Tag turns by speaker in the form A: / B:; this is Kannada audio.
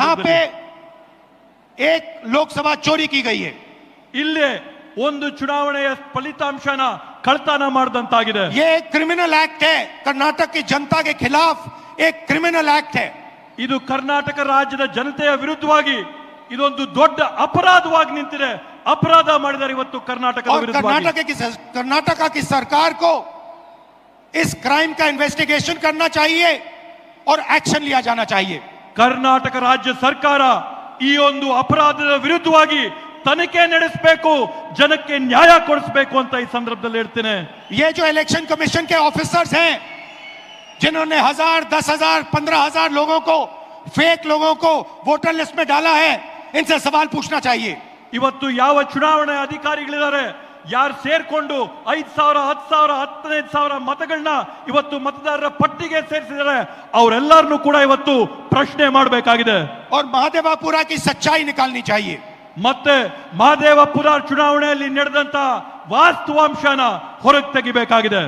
A: यहाँ पे एक लोकसभा चोरी की गई है.
B: ಇಲ್ಲೇ ಒಂದು ಚುನಾವಣೆಯ ಫಲಿತಾಂಶನ ಕಳ್ತನ ಮಾಡಿದಂತಾಗಿದೆ.
A: ये एक क्रिमिनल एक्ट है. कर्नाटक की जनता के खिलाफ एक क्रिमिनल एक्ट है.
B: ಇದು ಕರ್ನಾಟಕ ರಾಜ್ಯದ ಜನತೆಯ ವಿರುದ್ಧವಾಗಿ ಇದೊಂದು ದೊಡ್ಡ ಅಪರಾಧವಾಗಿ ನಿಂತಿದೆ. ಅಪರಾಧ ಮಾಡಿದ್ದಾರೆ ಇವತ್ತು ಕರ್ನಾಟಕದ
A: और
B: ವಿರುದ್ಧವಾಗಿ.
A: कर्नाटका की सरकार को इस क्राइम का इन्वेस्टिगेशन करना चाहिए और एक्शन लिया जाना चाहिए.
B: ಕರ್ನಾಟಕ ರಾಜ್ಯ ಸರ್ಕಾರ ಈ ಒಂದು ಅಪರಾಧದ ವಿರುದ್ಧವಾಗಿ ತನಿಖೆ ನಡೆಸಬೇಕು, ಜನಕ್ಕೆ ನ್ಯಾಯ ಕೊಡಿಸಬೇಕು ಅಂತ ಈ ಸಂದರ್ಭದಲ್ಲಿ ಹೇಳ್ತೇನೆ.
A: ये जो इलेक्शन कमीशन के ऑफिसर्स हैं जिन्होंने 1000, 10,000, 15,000 लोगों को, फेक लोगों को वोटर लिस्ट में डाला है, इनसे सवाल पूछना चाहिए.
B: ಇವತ್ತು ಯಾವ ಚುನಾವಣಾ ಅಧಿಕಾರಿಗಳಿದ್ದಾರೆ, ಯಾರು ಸೇರ್ಕೊಂಡು 5,000, 10,000, 15,000 ಮತಗಳನ್ನ ಇವತ್ತು ಮತದಾರರ ಪಟ್ಟಿಗೆ ಸೇರಿಸಿದ್ದಾರೆ, ಅವರೆಲ್ಲರನ್ನೂ ಕೂಡ ಇವತ್ತು ಪ್ರಶ್ನೆ ಮಾಡಬೇಕಾಗಿದೆ.
A: और महादेवापुरा की सच्चाई निकालनी चाहिए.
B: ಮತ್ತೆ ಮಹದೇವಪುರ ಚುನಾವಣೆಯಲ್ಲಿ ನಡೆದಂತ ವಾಸ್ತವಾಂಶನ ಹೊರಗೆ ತೆಗಿಬೇಕಾಗಿದೆ.